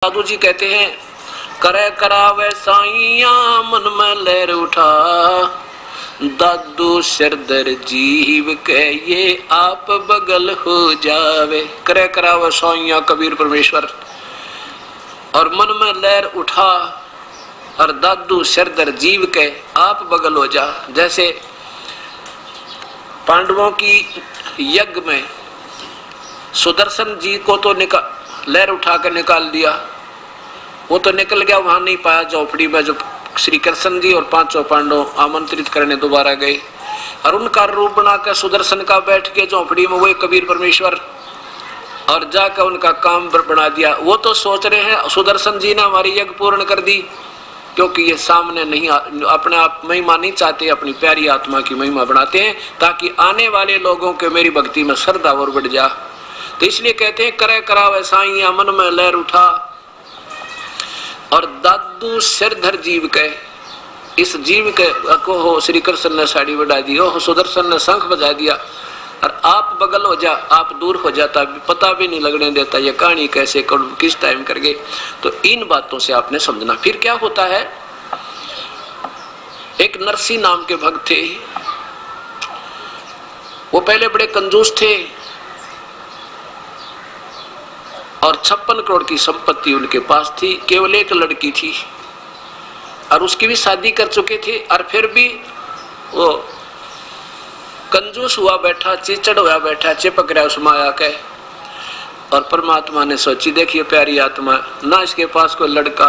साधु जी कहते हैं, करे करावे साइया मन में लहर उठा, दादू सिरदर जीव के ये आप बगल हो जावे। करे करावे साइया कबीर परमेश्वर, और मन में लहर उठा, और दादू सिरदर जीव के आप बगल हो जा। जैसे पांडवों की यज्ञ में सुदर्शन जी को तो लहर उठा कर निकाल दिया, वो तो निकल गया, वहां नहीं पाया झोपड़ी में। जो श्री कृष्ण जी और पांचों पांडव आमंत्रित करने दोबारा गए, और उनका रूप बनाकर सुदर्शन का बैठ के झोपड़ी में वही कबीर परमेश्वर, और जाकर उनका काम बना दिया। वो तो सोच रहे हैं सुदर्शन जी ने हमारी यज्ञ पूर्ण कर दी, क्योंकि ये सामने नहीं, अपने आप महिमा नहीं चाहते, अपनी प्यारी आत्मा की महिमा बनाते हैं, ताकि आने वाले लोगों के मेरी भक्ति में श्रद्धा और बढ़ जा। तो इसलिए कहते हैं, करे करावे साइया मन में लहर उठा, और दादू सिरधर जीव के, इस जीव के को हो श्री कृष्ण ने साड़ी बढ़ा दी, हो सुदर्शन ने शंख बजा दिया, और आप बगल हो जा, आप दूर हो जाता, पता भी नहीं लगने देता ये कहानी कैसे किस टाइम कर गए। तो इन बातों से आपने समझना। फिर क्या होता है, एक नरसी नाम के भक्त थे, वो पहले बड़े कंजूस थे, और 56 करोड़ की संपत्ति उनके पास थी। केवल एक लड़की थी, और उसकी भी शादी कर चुके थे, और फिर भी वो कंजूस हुआ बैठा, चिचड़ हुआ बैठा, चिपक रहा उस माया के। और परमात्मा ने सोची, देखिए प्यारी आत्मा, ना इसके पास कोई लड़का,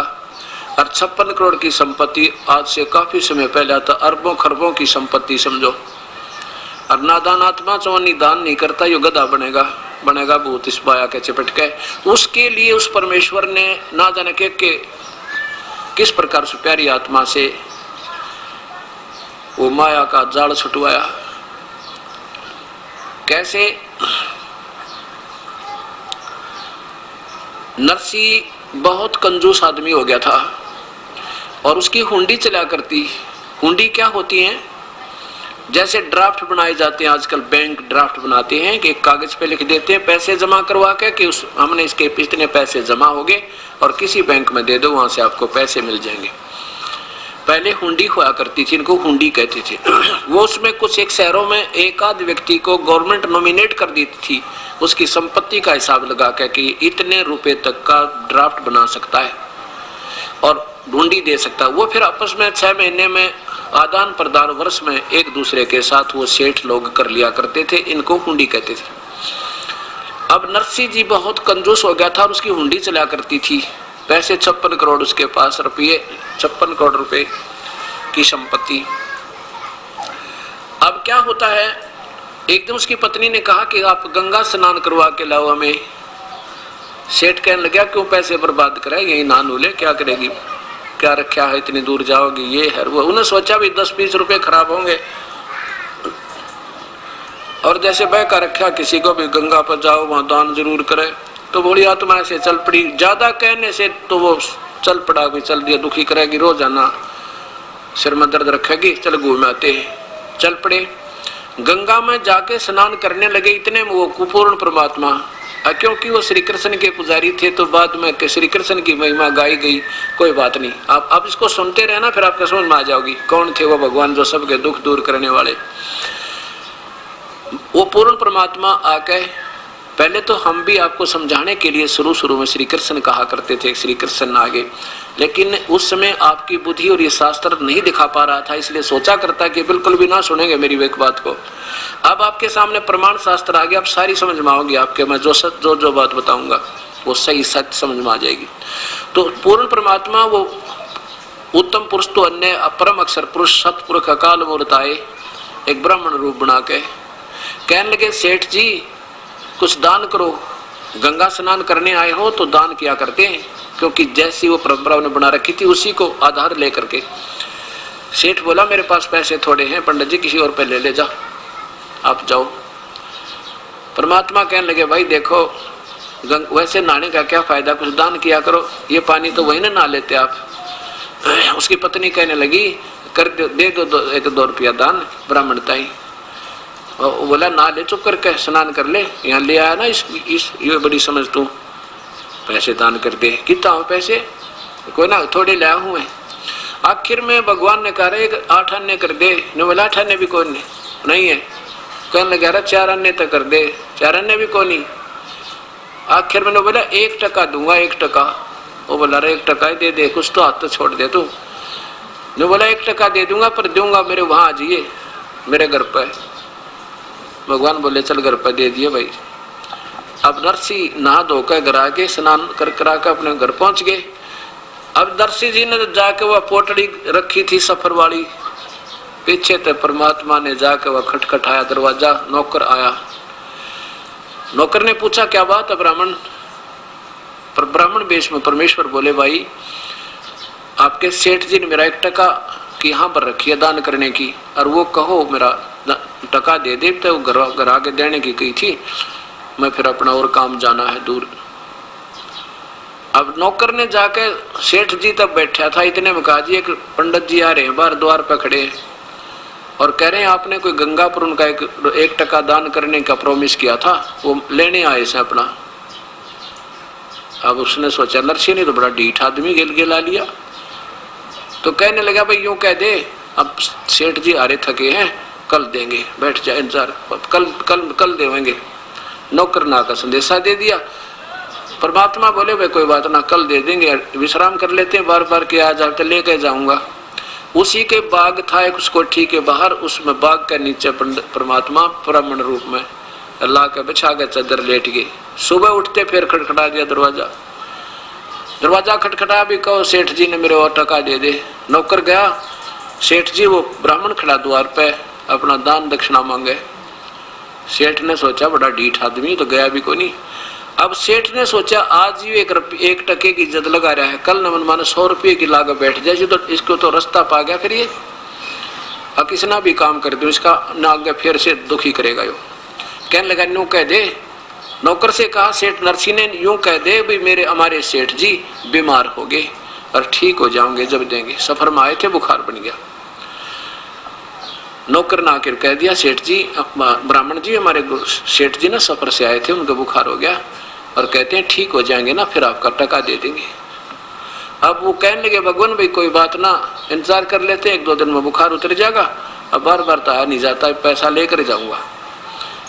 और 56 करोड़ की संपत्ति, आज से काफी समय पहले आता अरबों खरबों की संपत्ति समझो। और नादान आत्मा चौनी दान नहीं करता, यो गधा बनेगा भूत इस माया के चिपट के। उसके लिए उस परमेश्वर ने ना जाने के किस प्रकार से प्यारी आत्मा से वो माया का जाल छुटवाया। कैसे, नरसी बहुत कंजूस आदमी हो गया था, और उसकी हुंडी चला करती। हुंडी क्या होती है, जैसे ड्राफ्ट बनाए जाते हैं आजकल, बैंक ड्राफ्ट बनाते हैं कि एक कागज पे लिख देते हैं पैसे जमा करवा के कि हमने इसके इतने पैसे जमा हो गए और किसी बैंक में दे दो, वहां से आपको पैसे मिल जाएंगे। पहले हुंडी हुआ करती थी, इनको हुंडी कहते थे। वो उसमें कुछ एक शहरों में एक आध व्यक्ति को गवर्नमेंट नॉमिनेट कर देती थी, उसकी संपत्ति का हिसाब लगा के कि इतने रुपए तक का ड्राफ्ट बना सकता है और हुंडी दे सकता है। वो फिर आपस में 6 महीने में आदान प्रदान, वर्ष में एक दूसरे के साथ वो सेठ लोग कर लिया करते थे, इनको हुंडी कहते थे। अब नरसी जी बहुत कंजूस हो गया था, और उसकी हुंडी चला करती थी। पैसे 56 करोड़ उसके पास, रुपये 56 करोड़ रुपए की संपत्ति। अब क्या होता है, एक दिन उसकी पत्नी ने कहा कि आप गंगा स्नान करवा के लाओ हमें। सेठ कहने लगा, क्यों पैसे बर्बाद कराए, यही नहा ले, क्या करेगी, क्या रखा है, इतनी दूर जाओगी, ये है वो। उन्हें सोचा भी 10-20 रुपए खराब होंगे, और जैसे बह का रखा किसी को भी, गंगा पर जाओ वहां दान जरूर करे। तो बोली आत्मा ऐसे चल पड़ी, ज्यादा कहने से तो वो चल पड़ा, भी चल दिया, दुखी करेगी, रोजाना सिर में दर्द रखेगी, चल घूम आते। चल पड़े, गंगा में जाके स्नान करने लगे। इतने में वो कुपूर्ण परमात्मा, क्योंकि वो श्री कृष्ण के पुजारी थे, तो बाद में श्री कृष्ण की महिमा गाई गई। कोई बात नहीं, आप इसको सुनते रहना, फिर आपको समझ में आ जाओगी कौन थे वो भगवान जो सबके दुख दूर करने वाले। वो पूर्ण परमात्मा आके, पहले तो हम भी आपको समझाने के लिए शुरू में श्री कृष्ण कहा करते थे, श्री कृष्ण आगे, लेकिन उस समय आपकी बुद्धि और ये शास्त्र नहीं दिखा पा रहा था, इसलिए सोचा करता कि बिल्कुल भी ना सुनेंगे मेरी एक बात को। अब आपके सामने प्रमाण शास्त्र आ गया, अब सारी समझ में आओगी आपके, मैं जो बात बताऊंगा वो सही सच समझ में आ जाएगी। तो पूर्ण परमात्मा वो उत्तम पुरुष तो अन्य परम अक्षर पुरुष सतपुरुष अकाल मूर्त आए, एक ब्राह्मण रूप बना के कहने लगे, सेठ जी कुछ दान करो, गंगा स्नान करने आए हो तो दान किया करते हैं, क्योंकि जैसी वो परंपरा उन्हें बना रखी थी उसी को आधार लेकर के। सेठ बोला, मेरे पास पैसे थोड़े हैं पंडित जी, किसी और पे ले जा, आप जाओ। परमात्मा कहने लगे, भाई देखो वैसे नहाने का क्या फायदा, कुछ दान किया करो, ये पानी तो वही ना नहा लेते आप। उसकी पत्नी कहने लगी, कर दे दो 1-2 रुपया दान, ब्राह्मणता ही। वो बोला, ना ले, चुप करके स्नान कर ले, यहाँ ले आया ना, इस ये बड़ी समझ तू। पैसे दान कर दे। कितना हो पैसे? कोई ना, थोड़े लाया हूँ मैं। आखिर में भगवान ने कहा एक 8 आने कर दे। ने बोला 8 आने भी कौन नहीं है। कहने लगा रहा 4 आने तक कर दे। 4 आने भी कौन नहीं। आखिर में बोला 1 टका दूंगा, 1 टका। वो बोला रहा 1 टका ही दे दे, कुछ तो हाथ तो छोड़ दे तू। ने बोला 1 टका दे दूंगा, पर दूंगा मेरे वहां आ जाइए, मेरे घर पर। भगवान बोले चल घर पर दे दिए भाई। अब नरसी नहा धोकर घर आके स्नान कर करा के अपने घर पहुंच गए। अब नरसी जी ने जाके वह पोटड़ी रखी थी सफर वाली, पीछे तो परमात्मा ने जाके वह खटखटाया दरवाजा। नौकर आया। नौकर ने पूछा क्या बात है ब्राह्मण? पर ब्राह्मण वेश में परमेश्वर बोले भाई आपके सेठ जी ने मेरा 1 टका की यहाँ पर रखी है दान करने की, और वो कहो मेरा टका दे दे। तो घर आके देने की कही थी, मैं फिर अपना और काम जाना है दूर। अब नौकर ने जाके सेठ जी तब बैठा था, इतने में कहा जी एक पंडित जी आ रहे हैं बाहर द्वार पर खड़े और कह रहे हैं आपने कोई गंगापुर उनका 1 टका दान करने का प्रॉमिस किया था, वो लेने आए से अपना। अब उसने सोचा नरसी ने तो बड़ा ढीठ आदमी गिला लिया, तो कहने लगा भाई यूं कह दे अब सेठ जी आ रहे थके हैं, कल देंगे, बैठ जाए इंतजार, कल कल कल देंगे। नौकर ना का संदेशा दे दिया। परमात्मा बोले भाई कोई बात ना, कल दे देंगे, विश्राम कर लेते हैं, बार बार के आ जाओ तो लेके जाऊंगा। उसी के बाग था एक उस कोठी के बाहर, उसमें बाग के नीचे परमात्मा ब्राह्मण रूप में अल्लाह के बिछा के चादर लेट गए। सुबह उठते फिर खटखटा दिया दरवाजा। दरवाजा खटखटा भी कहो सेठ जी ने मेरे और टका दे दे। नौकर गया, सेठ जी वो ब्राह्मण खड़ा द्वार पे अपना दान दक्षिणा मांगे। सेठ ने सोचा बड़ा ढीठ आदमी तो गया भी को नहीं। अब सेठ ने सोचा आज ही 1 टके की इज्जत लगा रहा है, कल न मन माने 100 रुपये की लागत बैठ जाए तो इसको तो रास्ता पा गया, फिर ये अब किसना भी काम कर दो इसका न आगे फिर से दुखी करेगा। यो कहने लगा यूं कह दे। नौकर से कहा सेठ नरसी ने यूं कह दे भाई मेरे हमारे सेठ जी बीमार हो गए और ठीक हो जाओगे जब देंगे, सफर में आए थे बुखार बन गया। नौकर ने आकर कह दिया सेठ जी ब्राह्मण जी हमारे सेठ जी ना सफर से आए थे, उनका बुखार हो गया और कहते हैं ठीक हो जाएंगे ना फिर आपका टका दे देंगे। अब वो कहने लगे भगवान भाई कोई बात ना, इंतजार कर लेते हैं, 1-2 दिन में बुखार उतर जाएगा। अब बार बार तो आ नहीं जाता, पैसा लेकर जाऊंगा,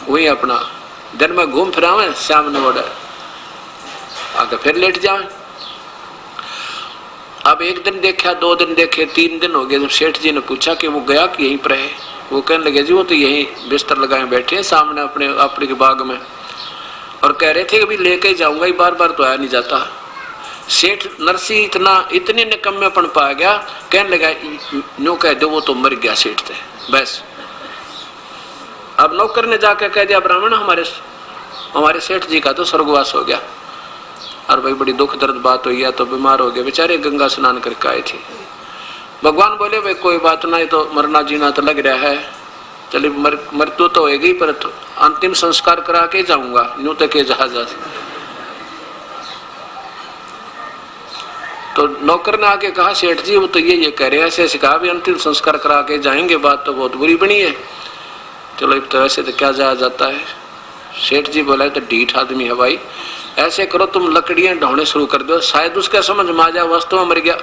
वही अपना दिन में घूम फिरावे, शाम ने ऑर्डर आगे फिर लेट जाए। अब 1 दिन देखा, 2 दिन देखे, 3 दिन हो गए। जब सेठ जी ने पूछा कि वो गया कि यहीं पर है, वो कहने लगे जी वो तो यहीं बिस्तर लगाए बैठे हैं सामने अपने के बाग में, और कह रहे थे कि भी लेके जाऊंगा, बार बार तो आया नहीं जाता। सेठ नरसी इतने निकम्मेपन पा गया, कहने लगा नो कह दो वो तो मर गया सेठ थे बस। अब नौकर ने जाकर कह दिया ब्राह्मण हमारे सेठ जी का तो स्वर्गवास हो गया, और भाई बड़ी दुख दर्द बात हुई है, तो बीमार हो गए बेचारे, गंगा स्नान करके आए थे। भगवान बोले भाई कोई बात नहीं, तो मरना जीना तो लग रहा है, चलिए मृत्यु तो होगी पर तो अंतिम संस्कार करा के जाऊंगा, यूं तक जहाज। तो नौकर ने आके कहा सेठ जी वो तो ये कह रहे हैं, ऐसे कहा भी अंतिम संस्कार करा के जाएंगे, बात तो बहुत बुरी बनी है। चलो तो ऐसे तो क्या जाया जाता है। सेठ जी बोला तो ढीठ आदमी है भाई, ऐसे करो तुम लकड़ियां ढोने शुरू कर दो, शायद उसका समझ में आ जाए वास्तव में मर गया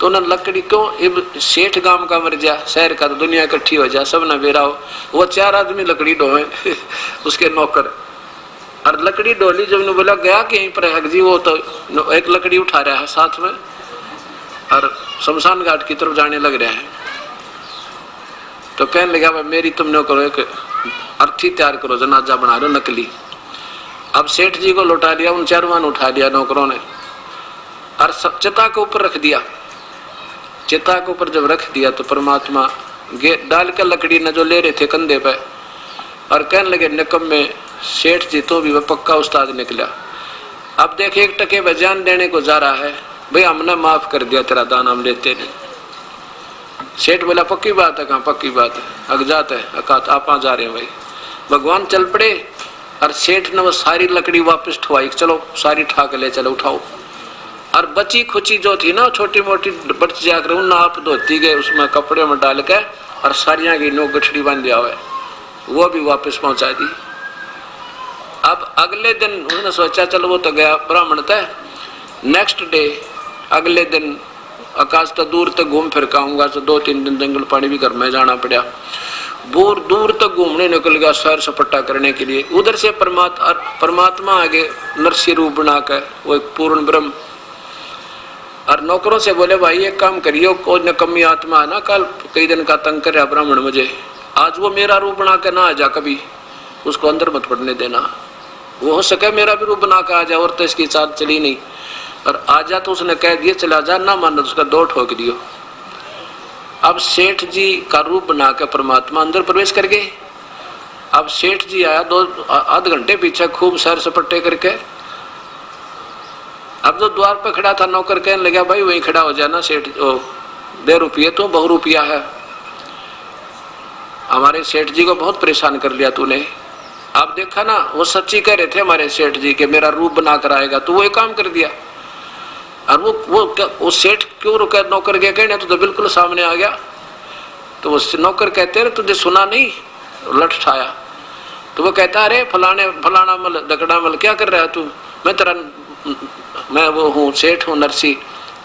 तो ना लकड़ी क्यों, सेठ गांव का मर जा, शहर का तो दुनिया इकट्ठी हो जाए, सब ना बेरा हो। वो 4 आदमी लकड़ी ढोए उसके नौकर, और लकड़ी डोली जब ने बोला गया कि यहीं पर है जी, वो तो एक लकड़ी उठा रहा है साथ में और शमशान घाट की तरफ जाने लग रहा है। तो कहने लगा भाई मेरी तुमने करो एक अर्थी तैयार करो, जनाजा बना लो नकली। अब सेठ जी को लौटा लिया, उन 4 उठा लिया नौकरों ने और चिता के ऊपर रख दिया। चिता के ऊपर जब रख दिया तो परमात्मा डाल कर लकड़ी न जो ले रहे थे कंधे पे, और कहने लगे निकम्मे सेठ जी तो भी वह पक्का उस्ताद निकला। अब देख 1 टके में जान देने को जा रहा है, भाई हमने माफ कर दिया तेरा दान, हम लेते नहीं। सेठ बोला पक्की बात है, कहाँ पक्की बात है, अगजात है, आप जा रहे हैं भाई। भगवान चल पड़े और सेठ ने वो सारी लकड़ी वापस ठुआई, चलो सारी ठा के ले चलो उठाओ। और बची खुची जो थी ना छोटी मोटी बच जाकर उन आप धोती गए उसमें कपड़े में डाल के, और सारियां की नो गठड़ी बांध दिया हुआ है, वो भी वापस पहुंचा दी। अब अगले दिन उसने सोचा चलो वो तो गया ब्राह्मण तय। नेक्स्ट डे अगले दिन आकाश तो दूर तक घूम फिर के आऊंगा, तो 2-3 दिन जंगल पानी भी घर में जाना पड़ा। दूर दूर तक घूमने निकल गया सैर सपाटा करने के लिए। उधर से परमात्मा आगे नरसिंह रूप बनाकर, वो एक पूर्ण ब्रह्म। और नौकरों से बोले भाई एक काम करियो, कोई नकम्मी आत्मा है ना, कल कई दिन का तंग कर रहा ब्राह्मण मुझे, आज वो मेरा रूप बना के ना आ जा, कभी उसको अंदर मत पड़ने देना। वो हो सके मेरा भी रूप बना के आ जाए, और तो इसकी चाल चली नहीं। और आजा तो उसने कह दिया चला जा, ना मानो उसका 2 ठोक दियो। अब सेठ जी का रूप बना के परमात्मा अंदर प्रवेश कर गए। अब सेठ जी आया 2-आध घंटे पीछे खूब सैर सपट्टे करके। अब तो द्वार पर खड़ा था, नौकर कहने लगा भाई वहीं खड़ा हो जाना, सेठ दे रुपये तो बहु रुपया है, हमारे सेठ जी को बहुत परेशान कर लिया तूने। आप देखा ना, वो सच्ची कह रहे थे हमारे सेठ जी के मेरा रूप बना कर आएगा, तो वो एक काम कर दिया। और वो सेठ क्यों रुका, नौकर के कहने तो बिल्कुल सामने आ गया। तो वो नौकर कहते हैं तुझे सुना नहीं, लठ ठाया। तो वो कहता अरे फलाना मल दकड़ा मल क्या कर रहा है तू, मैं वो हूँ सेठ हूँ नरसी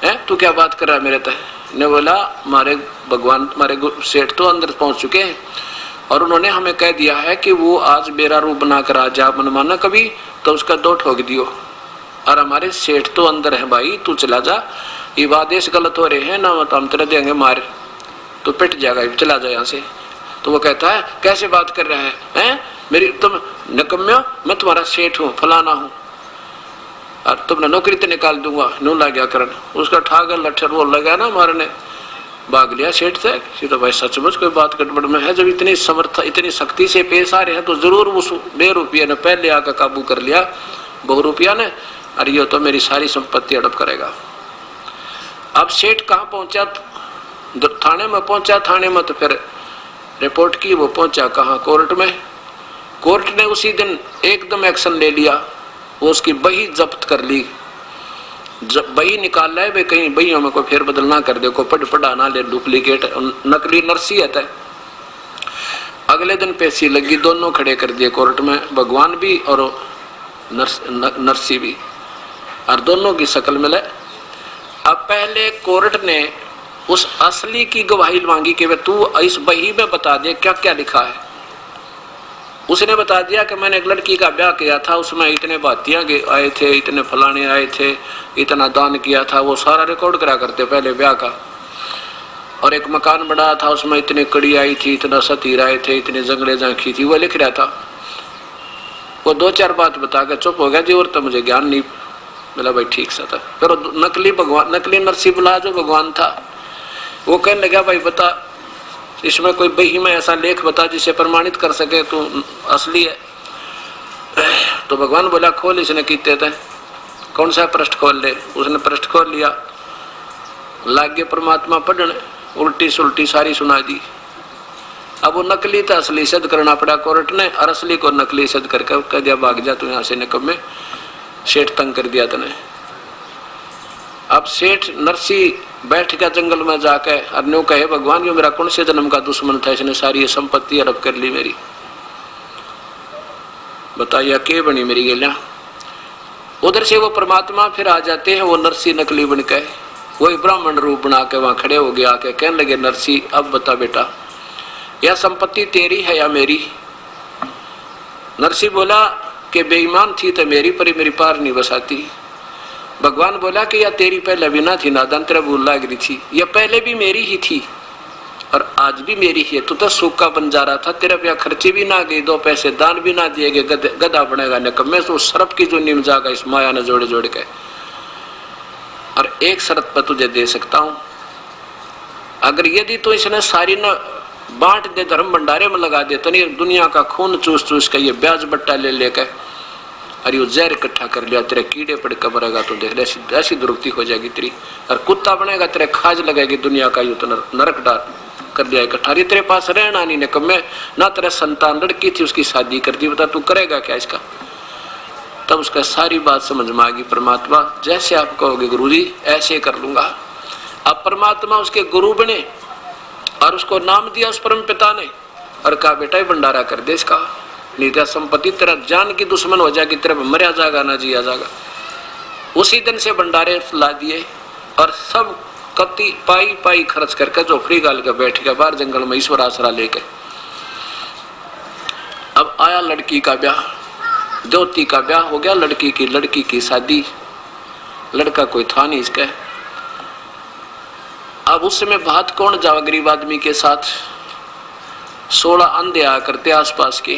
है, तू क्या बात कर रहा है मेरे तय। ने बोला हमारे भगवान हमारे सेठ तो अंदर पहुंच चुके हैं, और उन्होंने हमें कह दिया है कि वो आज मेरा रूप बना कर आ जा, मनमाना कभी तो उसका 2 ठोक दियो। और हमारे सेठ तो अंदर है भाई, तू चला जा, ये आदेश गलत हो रहे हैं ना, तो हम तेरे देंगे मार, तो पिट जाएगा, चला जा यहाँ से। तो वो कहता है कैसे बात कर रहा है मेरी, तुम नकम्या, मैं तुम्हारा सेठ हूँ फलाना हूँ, और तुमने नौकरी तो निकाल दूंगा, नू ला गया करण। उसका ठाकर लठर वो लगा ना मारने, भाग लिया सेठ से। तो भाई सचमुच कोई बात गड़बड़ में है, जब इतनी समर्थ इतनी शक्ति से पेश आ रहे हैं तो जरूर उस 2 रुपये ने पहले आकर काबू कर लिया, बहु रुपया ने, और ये तो मेरी सारी संपत्ति हड़प करेगा। अब सेठ कहाँ पहुंचा, थाने में पहुंचा। थाने में तो फिर रिपोर्ट की, वो पहुंचा कहाँ, कोर्ट में। कोर्ट ने उसी दिन एकदम एक्शन ले लिया, वो उसकी बही जब्त कर ली। बही निकाल लाए भाई, कहीं बहियों में कोई फेर बदल ना कर दे, को पढ़ा ना ले, डुप्लीकेट नकली नरसी है। अगले दिन पेशी लगी, दोनों खड़े कर दिए कोर्ट में, भगवान भी और नरसी भी, और दोनों की शक्ल मिले। अब पहले कोर्ट ने उस असली की गवाही मांगी कि तू इस बही में बता दे क्या क्या लिखा है। उसने बता दिया कि मैंने एक लड़की का ब्याह किया था, उसमें इतने बातियां आए थे, इतने फलाने आए थे, इतना दान किया था, वो सारा रिकॉर्ड करा करते पहले ब्याह का। और एक मकान बना था, उसमें इतनी कड़ी आई थी, इतना सतीर आए थे, इतने जंगले झांकी थी, वो लिख रहा था। वो 2-4 बात बता के चुप हो गया जी, और तो मुझे ज्ञान नहीं। बोला भाई ठीक सा था। फिर नकली नरसिंह बुला जो भगवान था, वो कहने लगा भाई बता, इसमें कोई बही में ऐसा लेख बता जिसे प्रमाणित कर सके तू असली है। तो भगवान बोला खोल, इसने कीते थे, कौन सा पृष्ठ खोल ले। उसने पृष्ठ खोल लिया, लाग गए परमात्मा पढ़ने, उल्टी सुल्टी सारी सुना दी। अब वो नकली था असली सिद्ध करना पड़ा कोर्ट ने, और असली को नकली सिद्ध करके कह दिया भाग जा तू यहाँ से, निकम्मे, सेठ तंग कर दिया तने। अब सेठ नरसी बैठ गया जंगल में जाके, और न्यू कहे भगवान ये मेरा कौन से जन्म का दुश्मन था, इसने सारी ये संपत्ति हड़प कर ली मेरी, बताइए के बनी मेरी गेलियां। उधर से वो परमात्मा फिर आ जाते हैं, वो नरसी नकली बन के, वही ब्राह्मण रूप बना के वहां खड़े हो गया, आके कहने लगे नरसी अब बता बेटा यह संपत्ति तेरी है या मेरी। नरसी बोला कि बेईमान थी तो मेरी, पर मेरी पार नहीं बसाती। भगवान बोला कि यह तेरी पहले भी ना थी, नादान तेरा भूल लग रही थी, यह पहले भी मेरी ही थी और आज भी मेरी ही है। तू तो सूखा बन जा रहा था, तेरे पे खर्चे भी ना गए, 2 पैसे दान भी ना दिए गए, गधा बनेगा निकम्मे। तो सर्प की जो नीम जागा इस माया ने जोड़े जोड़ के, और एक शर्त पर तुझे दे सकता हूं, अगर यदि तो इसने सारी न बांट दे, धर्म भंडारे में लगा दे, तो नहीं दुनिया का खून चूस चूस के ये ब्याज बट्टा ले लेके और ये जहर इकट्ठा कर लिया, तेरे कीड़े पड़ के मरेगा, तो देख ऐसी दुर्गति हो जाएगी तेरी, और कुत्ता बनेगा तेरे खाज लगेगी दुनिया का, यूं तो नरक डाल कर दिया इकट्ठा। तेरे पास रहना नहीं निकम्मे, ना तेरा संतान लड़की थी उसकी शादी कर दी, बता तू करेगा क्या इसका। तब उसका सारी बात समझ में आ गई, परमात्मा जैसे आप कहोगे गुरुजी ऐसे कर लूंगा। अब परमात्मा उसके गुरु बने और उसको नाम दिया उस परम पिता ने, और कहा बेटा ये भंडारा कर दे इसका, नहीं तो संपत्ति तेरा जान की दुश्मन हो जाएगी, तेरे पे मरा जाएगा ना जिया जाएगा। उसी दिन से भंडारे ला दिए और सब कत्ती पाई पाई खर्च करके झोपड़ी गाल के बैठ गया बाहर जंगल में ईश्वर आसरा लेके। अब आया लड़की का ब्याह, ज्योति का ब्याह हो गया, लड़की की शादी। लड़का कोई था नहीं इसका। अब उस समय बात कौन जावा गरीब आदमी के साथ। 16 अंधे आया करते आसपास के,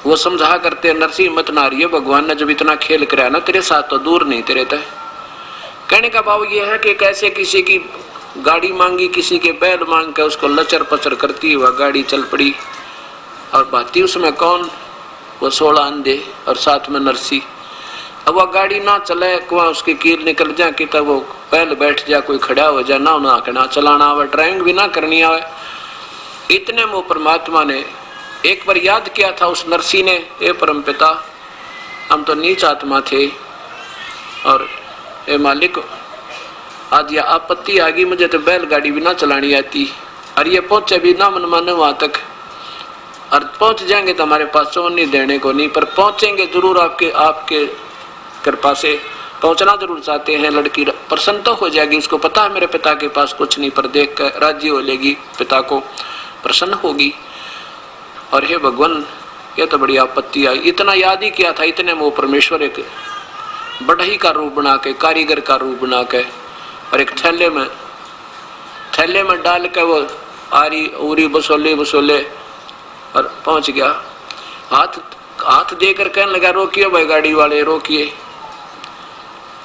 वो समझा करते नरसिंह मत ना रही है, भगवान ने जब इतना खेल कराया ना तेरे साथ तो दूर नहीं तेरे तय। कहने का भाव ये है कि कैसे किसी की गाड़ी मांगी, किसी के बैल मांग के उसको लचर पचर करती हुआ गाड़ी चल पड़ी और भाती उसमें कौन, वो 16 अंधे और साथ में नरसी। अब वह गाड़ी ना चले, वहाँ उसकी कील निकल जाए कि तब वो बैल बैठ जाए, कोई खड़ा हो जाए, ना ना चलाना आवे, ड्राइविंग भी ना करनी आवे। इतने में परमात्मा ने एक बार याद किया था उस नरसी ने, ए परम पिता हम तो नीच आत्मा थे और ए मालिक आज यह आपत्ति आ गई, मुझे तो बैलगाड़ी भी ना चलानी आती और ये पहुंचे भी ना मन माने वहां तक, और पहुंच जाएंगे तो हमारे पास चोन नहीं देने को नहीं, पर पहुंचेंगे जरूर आपके कृपा से पहुंचना जरूर चाहते हैं। लड़की प्रसन्न तो हो जाएगी, उसको पता है मेरे पिता के पास कुछ नहीं, पर देख कर राजी हो लेगी, पिता को प्रसन्न होगी। और हे भगवान ये तो बड़ी आपत्ति आई। इतना याद ही किया था, इतने में वो परमेश्वर एक बढ़ई का रूप बना के, कारीगर का रूप बना के और एक थैले में डाल के वो आरी उरी बसोले और पहुंच गया। हाथ देकर कहने लगा रोकिए भाई गाड़ी वाले रोकिए।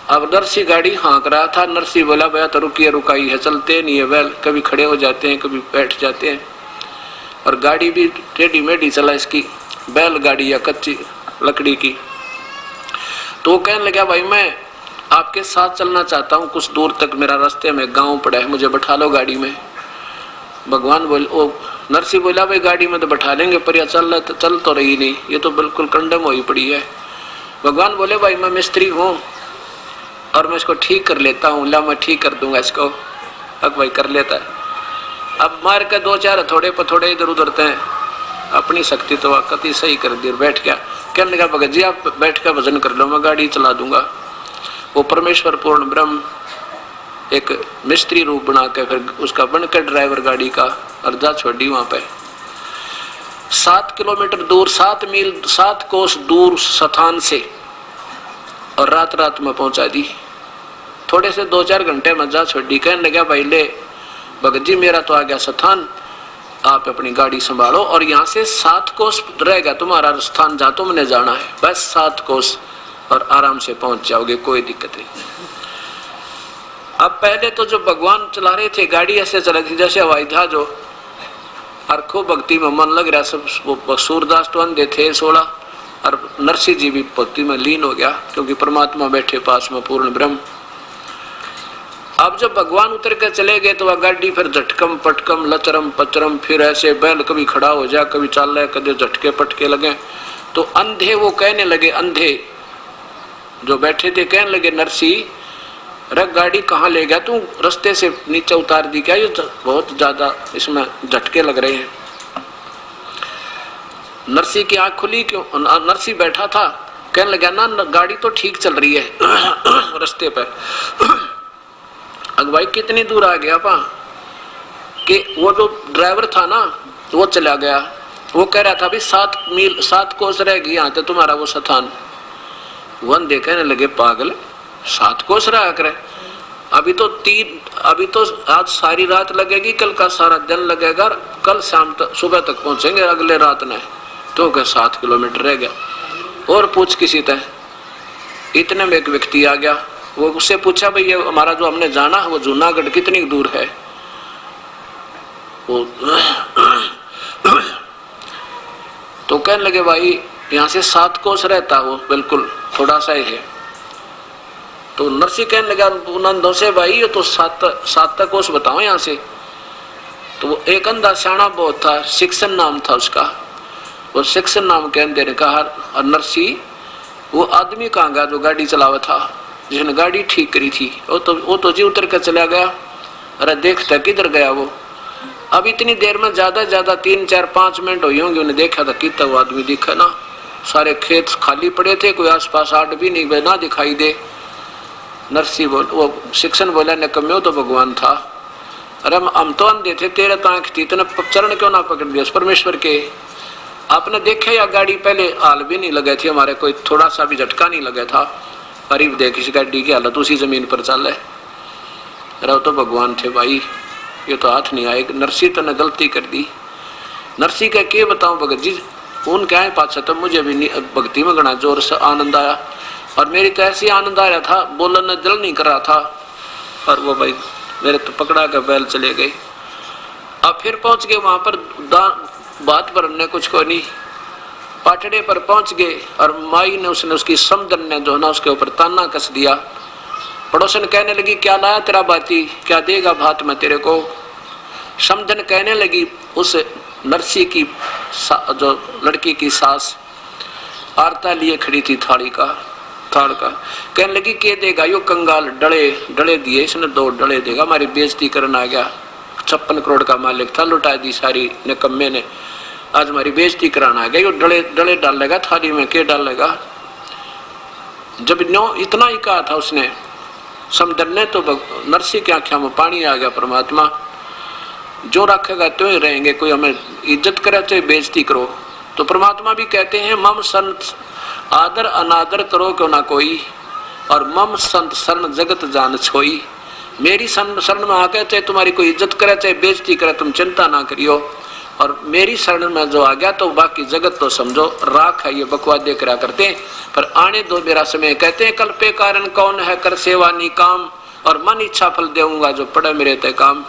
अब नरसी गाड़ी हाँक रहा था, नरसी बोला भैया तो रुकिए, रुकाई है, चलते नहीं है बैल, कभी खड़े हो जाते हैं कभी बैठ जाते हैं और गाड़ी भी टेढ़ी मेढ़ी चला इसकी, बैल गाड़ी या कच्ची लकड़ी की। तो कहने लगा भाई मैं आपके साथ चलना चाहता हूँ कुछ दूर तक, मेरा रास्ते में गांव पड़ा है, मुझे बैठा लो गाड़ी में। भगवान बोल नरसी बोला भाई गाड़ी में तो बैठा लेंगे पर यह चल तो रही नहीं, ये तो बिल्कुल कंडम हुई पड़ी है। भगवान बोले भाई मैं मिस्त्री हूँ और मैं इसको ठीक कर लेता हूँ, ला मैं ठीक कर दूंगा इसको। अब भाई कर लेता है, अब मार के 2-4 थोड़े पथोड़े इधर उधर थे, अपनी शक्ति तो कति सही कर दी, बैठ गया। कहने लगा भगत जी आप बैठ कर भजन कर लो, मैं गाड़ी चला दूंगा। वो परमेश्वर पूर्ण ब्रह्म एक मिस्त्री रूप बना के फिर उसका बनकर ड्राइवर गाड़ी का और जा छोड़ी वहां पे 7 किलोमीटर दूर, 7 मील 7 कोस दूर स्थान से, और रात में पहुंचा दी। थोड़े से 2-4 घंटे में जा छोड़ी। कहने लगा भाई ले भगत जी मेरा तो आ गया स्थान, आप अपनी गाड़ी संभालो और यहाँ से 7 कोस रहेगा तुम्हारा स्थान जहाँ तुमने जाना है, बस 7 कोस और आराम से पहुंच जाओगे, कोई दिक्कत नहीं। अब पहले तो जो भगवान चला रहे थे गाड़ी ऐसे चला थी जैसे हवाई जहाज हो, और खूब भक्ति में मन लग रहा सब। वो सूरदास तो अंधे थे 16 और नरसिंह जी भी भक्ति में लीन हो गया क्योंकि परमात्मा बैठे पास में पूर्ण ब्रह्म। अब जब भगवान उतर के चले गए तो वह गाड़ी फिर झटकम पटकम लचरम पचरम, फिर ऐसे बैल कभी खड़ा हो जाए कभी चल रहा है, कभी झटके पटके लगे। तो अंधे वो कहने लगे, अंधे जो बैठे थे कहने लगे नरसिंह रख गाड़ी कहाँ ले गया तू, रास्ते से नीचे उतार दी क्या, ये बहुत ज्यादा इसमें झटके लग रहे हैं। नरसिंह की आंख खुली क्यों, नरसिंह बैठा था, कहने लगा ना गाड़ी तो ठीक चल रही है रास्ते पे। अगवाई कितनी दूर आ गया पा कि वो जो ड्राइवर था ना वो चला गया, वो कह रहा था भी 7 मील 7 कोस रह गई यहाँ तो तुम्हारा वो स्थान। वन देखने लगे पागल 7 कोस रहा करे, अभी तो आज सारी रात लगेगी, कल का सारा दिन लगेगा, कल शाम तक सुबह तक पहुंचेंगे अगले रात ने, तो क्या 7 किलोमीटर रह गया। और पूछ किसी तरह, इतने में एक व्यक्ति आ गया, वो उससे पूछा भाई ये हमारा जो हमने जाना है वो जूनागढ़ कितनी दूर है। वो तो कहने लगे भाई यहाँ से 7 कोस रहता, वो बिल्कुल थोड़ा सा ही है। तो नरसिंह कहने लगा नंदों से भाई ये तो 7 कोस बताओ यहाँ से। तो वो एक अंधा सियाना बहुत था, शिक्षण नाम था उसका, वो शिक्षण नाम कहने ने कहा, और नरसिंह वो आदमी कहाँ गया जो गाड़ी चलावा था, जिसने गाड़ी ठीक करी थी, वो तो जी उतर कर चला गया। अरे देखता किधर गया वो, अब इतनी देर में ज्यादा 3, 4, 5 मिनट हुई होंगे, उन्हें देखा था कितना वो आदमी दिखा ना, सारे खेत खाली पड़े थे, कोई आसपास आड़ भी नहीं ना दिखाई दे। नरसी वो शिक्षण बोला निकम्मे तो भगवान था। अरे हम तो अंधे थे, तेरे तो आंख थी, इतने चरण क्यों ना पकड़ दिया परमेश्वर के। आपने देखे या गाड़ी पहले हाल भी नहीं लगे थे हमारे, कोई थोड़ा सा भी झटका नहीं लगा था। करीब देख इस गाड़ी की हालत उसी जमीन पर चल है। अरे तो भगवान थे भाई, ये तो हाथ नहीं आए। नरसी तो ने गलती कर दी। नरसी का क्या बताऊं भगत जी, उन क्या है पाछा तो मुझे भी भक्ति में घना जोर से आनंद आया, और मेरी तो ऐसी आनंद आ रहा था, बोलने दिल नहीं कर रहा था। और वो भाई मेरे तो पकड़ा कर बैल चले गए। अब फिर पहुंच गए वहां पर, बात पर हमने कुछ को नहीं, पाटड़े पर पहुंच गए, और माई ने उसकी समदन ने जो ना उसके ऊपर ताना कस दिया। पड़ोसन कहने लगी क्या लाया तेरा बाती, क्या देगा भात में तेरे को। समदन कहने लगी उस नरसी की जो लड़की की सास आरता लिए खड़ी थी थाल का, कहने लगी के देगा यो कंगाल, डले दिए इसने, 2 डले देगा, हमारी बेइज्जती करना आ गया। 56 करोड़ का मालिक था, लुटा दी सारी निकम्मे ने, आज हमारी बेइज्जती कराना आ गया। यो डले डालेगा थाली में, के डालेगा। जब नो इतना ही कहा था उसने समदन ने, तो नरसी की आंखों में पानी आ गया। परमात्मा जो रखेगा तो ही रहेंगे, कोई हमें इज्जत करे तो बेइज्जती करो। तो परमात्मा भी कहते हैं मम संत आदर अनादर करो क्यों ना कोई, और मम संत शरण जगत जान छोई। मेरी शरण में आके चाहे तुम्हारी कोई इज्जत करे चाहे बेइज्जती करे, तुम चिंता ना करियो, और मेरी शरण में जो आ गया तो बाकी जगत तो समझो राख है। ये बकवादे करा करते हैं, पर आने दो मेरा समय। कहते हैं कल्पे कारण कौन है, कर सेवा नी काम, और मन इच्छा फल देऊंगा जो पड़े मेरे ते काम।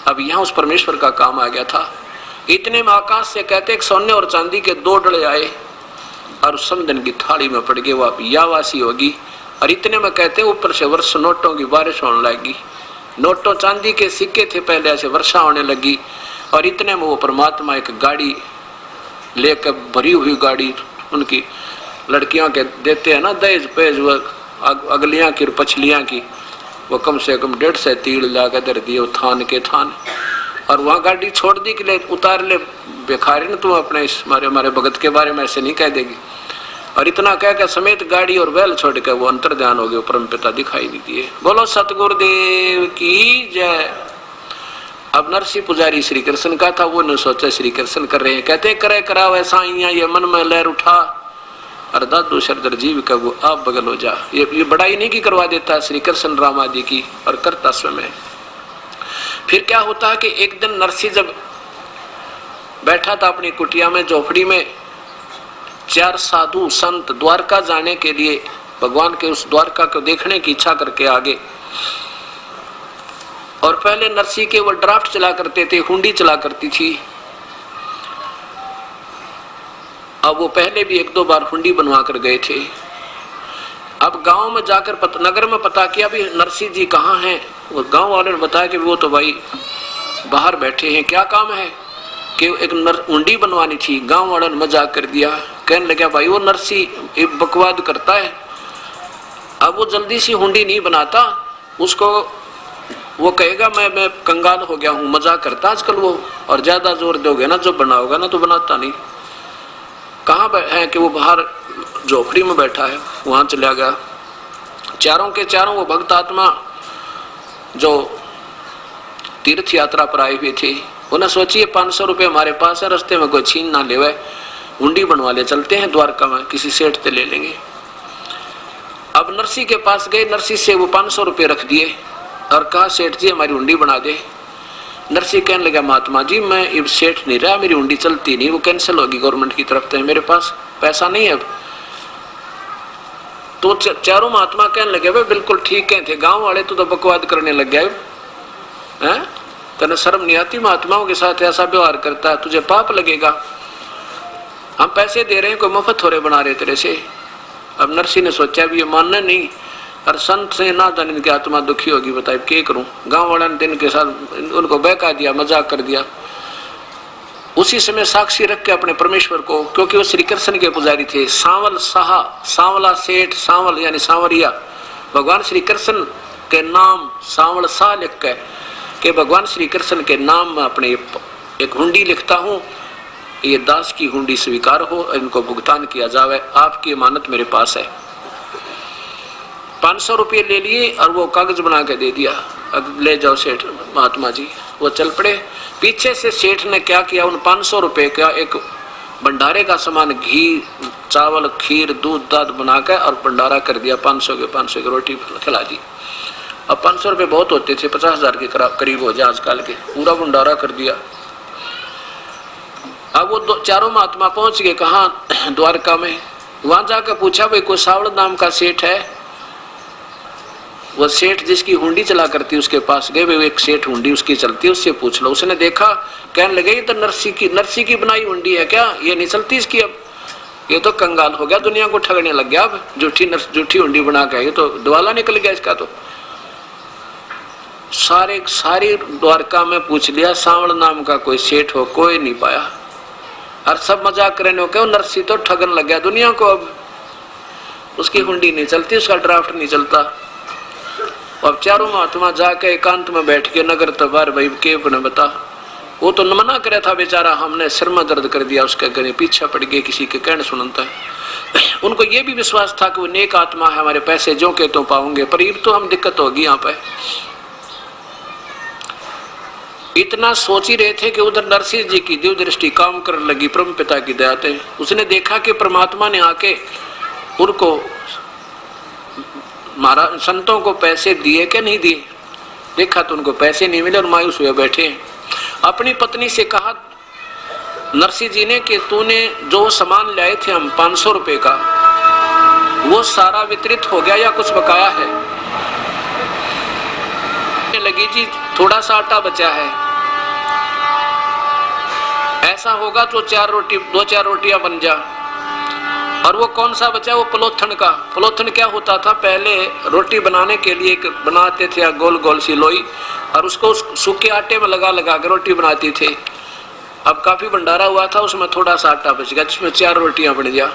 अब यहाँ उस परमेश्वर का काम आ गया था। इतने में आकाश से कहते हैं सोने और चांदी के 2 डले आए, और समदन की थाली में पड़ गए, वो यावासी होगी। और इतने में कहते हैं ऊपर से वर्ष नोटों की बारिश होने लगी। नोटों चांदी के सिक्के थे पहले, ऐसे वर्षा होने लगी। और इतने में वो परमात्मा एक गाड़ी लेकर, भरी हुई गाड़ी, उनकी लड़कियों के देते हैं ना दहेज पेज, वो अगलियां की और पछलियां की, वो कम से कम 150 तीड़ लाकर दर दिए थान के थान। और वहाँ गाड़ी छोड़ दी कि ले उतार ले बेखारी न तुम अपने हमारे भगत के बारे में ऐसे नहीं कह देगी। और इतना कह के समेत गाड़ी और बैल छोड़ कर वो अंतर ध्यान हो गए, परम पिता दिखाई नहीं दिए। बोलो सतगुरुदेव की जय। अब नरसी पुजारी श्री कृष्ण का था, वो न सोचा श्री कृष्ण कर रहे हैं। कहते करे करा वैसा ये मन में लहर उठा, और दादू शरदर जीव का वो आप बगल हो जा। ये बड़ाई नहीं की करवा देता श्री कृष्ण राम आदि की, और करता स्वयं। फिर क्या होता है कि एक दिन नरसी जब बैठा था अपनी कुटिया में, झोपड़ी में, 4 साधु संत द्वारका जाने के लिए भगवान के उस द्वारका को देखने की इच्छा करके आगे। और पहले नरसी के वो ड्राफ्ट चला करते थे, हुंडी चला करती थी। अब वो पहले भी 1-2 बार हुंडी बनवा कर गए थे। अब गांव में जाकर नगर में पता किया भी नरसी जी कहाँ हैं। वो गांव वाले ने बताया कि वो तो भाई बाहर बैठे हैं। क्या काम है कि एक हुंडी बनवानी थी। गांव वालों ने मजाक कर दिया, कहने लगा भाई वो नरसी बकवाद करता है, अब वो जल्दी सी हुंडी नहीं बनाता, उसको वो कहेगा मैं कंगाल हो गया हूँ। मजाक करता आजकल वो, और ज्यादा जोर दोगे ना जो बनाओगा ना तो बनाता नहीं। कहाँ है कि वो बाहर झोपड़ी में बैठा है, वहां चला गया। चारों के चारों वो भक्त आत्मा जो तीर्थ यात्रा पर आए हुए थे, उन्हें सोचिए 500 रुपये हमारे पास है, रास्ते में कोई छीन ना लेवे, हुंडी बनवा ले, चलते हैं द्वारका में, किसी सेठ से ले लेंगे। अब नरसी के पास गए, नरसी से वो 500 रुपये रख दिए और कहा सेठ जी हमारी हुंडी बना दे। नरसी कहने लगा महात्मा जी मैं सेठ नहीं रहा, मेरी हुंडी चलती नहीं, वो कैंसिल होगी गवर्नमेंट की तरफ से, मेरे पास पैसा नहीं है अब। तो चारों महात्मा कहने लगे वे बिल्कुल ठीक थे, गांव वाले तो बकवाद करने लग गए हैं, तेने शर्म नहीं आती महात्माओं के साथ ऐसा व्यवहार करता है, तुझे पाप लगेगा। हम पैसे दे रहे हैं, कोई मुफ्त हो रहे बना रहे तेरे से। अब नरसी ने सोचा भी ये मानना नहीं, और संत से ना जाने इनकी आत्मा दुखी होगी, बताए क्या करूं। गांव वाले ने इनके साथ उनको बहका दिया, मजाक कर दिया। उसी समय साक्षी रख के अपने परमेश्वर को, क्योंकि वो श्री कृष्ण के पुजारी थे, सांवल साहा, सांवला सेठ, सांवल यानी सांवरिया, भगवान श्री कृष्ण के नाम सांवल शाह लिख के कि भगवान श्री कृष्ण के नाम में अपने एक हुंडी लिखता हूं, ये दास की हुंडी स्वीकार हो, इनको भुगतान किया जावे, आपकी अमानत मेरे पास है। 500 रुपये ले लिए और वो कागज बना के दे दिया, अब ले जाओ सेठ महात्मा जी। वो चल पड़े। पीछे से सेठ ने क्या किया, उन 500 रुपये का एक भंडारे का सामान, घी, चावल, खीर, दूध दाद बनाकर और भंडारा कर दिया। 500 की रोटी खिला दी। अब 500 रुपये बहुत होते थे, 50,000 के करीब हो जाए आजकल के, पूरा भंडारा कर दिया। अब वो चारों महात्मा पहुंच गए कहाँ, द्वारका में। वहां जाकर पूछा भाई कोई सावड़ नाम का सेठ है। वो सेठ जिसकी हुंडी चला करती उसके पास गए, वे एक सेठ हुंडी उसकी चलती, उससे पूछ लो। उसने देखा, कहने लगे ये तो नरसी की बनाई हुंडी है क्या, ये नहीं चलती इसकी, अब ये तो कंगाल हो गया, दुनिया को ठगने लग गया, अब झूठी हुंडी बना के, ये तो दिवाला निकल गया इसका। तो सारी द्वारका में पूछ लिया, सावड़ नाम का कोई सेठ हो, कोई नहीं पाया। और सब मजाक करने हो, नरसी तो ठगन लग गया दुनिया को, अब उसकी हुंडी नहीं चलती, उसका ड्राफ्ट नहीं चलता। अब चारों महात्मा जाके एकांत में बैठ के नगर तबार भाई के ने बता, वो तो मना करे था बेचारा, हमने सिर में दर्द कर दिया, उसके गले पीछे पड़ गए, किसी के कहने सुनता है। उनको ये भी विश्वास था कि वो नेक आत्मा है, हमारे पैसे जो के तो पाओगे, पर ये तो हम दिक्कत होगी यहाँ पे। इतना सोच ही रहे थे कि उधर नरसिंह जी की दिव्य दृष्टि काम करने लगी परम पिता की दया से। उसने देखा कि परमात्मा ने आके उनको महाराज संतों को पैसे दिए क्या नहीं दिए, देखा तो उनको पैसे नहीं मिले और मायूस हुए बैठे। अपनी पत्नी से कहा नरसिंह जी ने कि तूने जो सामान लाए थे हम 500 रुपए का, वो सारा वितरित हो गया या कुछ बकाया है? लगी जी थोड़ा सा आटा बचा है, ऐसा होगा तो 2-4 रोटियां बन जा। और वो कौन सा बचा, वो पलोथन का। पलोथन क्या होता था, पहले रोटी बनाने के लिए बनाते थे गोल गोल सी लोई, और उसको सूखे आटे में लगा लगा के रोटी बनाती थे। अब काफी भंडारा हुआ था, उसमें थोड़ा सा आटा बच गया, जिसमें 4 रोटियां बन गया।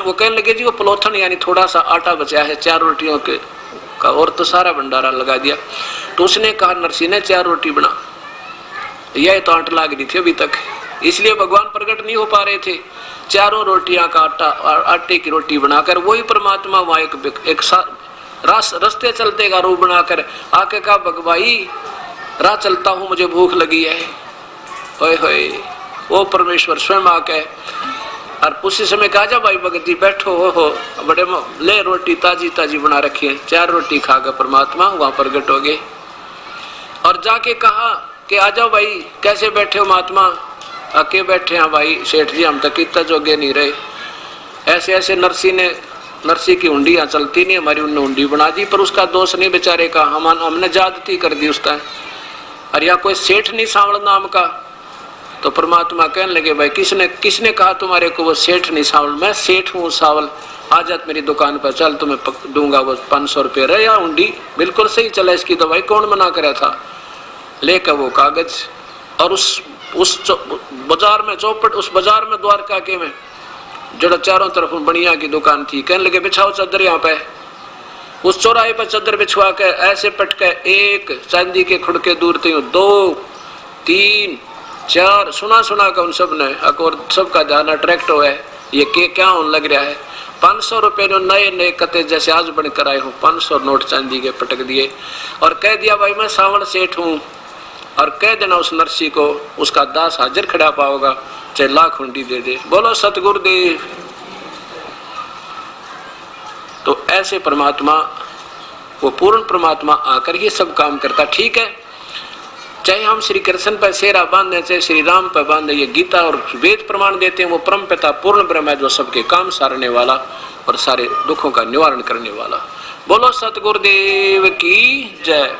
वो कहने लगे जी वो पलोथन यानी थोड़ा सा आटा बचा है 4 रोटियों के का, और तो सारा भंडारा लगा दिया। तो उसने कहा नरसिंह ने 4 रोटी बना, यह तो आट लाग रही थी अभी तक, इसलिए भगवान प्रकट नहीं हो पा रहे थे। 4 रोटियां का आटे की रोटी बनाकर वही परमात्मा वहां एक रास्ते चलते का रूप बनाकर आके कहा भगवाई राह चलता हूं, मुझे भूख लगी है। होए होए, वो परमेश्वर स्वयं आके और उसी समय कहा जा भाई भगत जी बैठो, हो बड़े ले रोटी ताजी ताजी बना रखी है। 4 रोटी खाकर परमात्मा वहां प्रकट हो गए और जाके कहा कि आ जाओ भाई, कैसे बैठे हो महात्मा? आके बैठे हैं भाई सेठ जी, हम तक इतना जोगे नहीं रहे। ऐसे ऐसे नरसिंह की हुंडियां चलती नहीं, हमारी उन्होंने हुंडी बना दी, पर उसका दोष नहीं बेचारे का, हमने ज्यादती कर दी उसका। और या कोई सेठ नहीं सावड़ नाम का। तो परमात्मा कहने लगे भाई किसने कहा तुम्हारे को वो सेठ नहीं सावल? मैं सेठ हूँ सावल, आ जा मेरी दुकान पर, चल तुम्हें दूंगा वो 500 रुपये रहे या हुंडी, बिल्कुल सही चला इसकी दवाई, कौन मना करा था? लेकर वो कागज और उस बाजार में चौपट, उस बाजार में द्वारका के में जो चारों तरफ बढ़िया की दुकान थी, कहने लगे बिछाओ चादर यहाँ पे। उस चौराहे पर चादर बिछवा के ऐसे पटके, 1 चांदी के खुड़के दूर थे, 2 3 4 सुना का उन सब ने, और सबका ध्यान अट्रैक्ट हुआ है, ये क्या होने लग रहा है। 500 रुपए नए कते जैसे आज बनकर आए हो, 500 नोट चांदी के पटक दिए और कह दिया भाई मैं सावड़ सेठ हूँ, और कह देना उस नरसिंह को उसका दास हाजिर खड़ा पाओगा, चाहे लाख हुंडी दे दे। बोलो सतगुरुदेव। तो ऐसे परमात्मा, वो पूर्ण परमात्मा आकर ये सब काम करता। ठीक है, चाहे हम श्री कृष्ण पर सेरा बांधे, चाहे श्री राम पर बांधे, ये गीता और वेद प्रमाण देते हैं वो परम पिता पूर्ण ब्रह्म है, जो सबके काम सारने वाला और सारे दुखों का निवारण करने वाला। बोलो सतगुरुदेव की जय।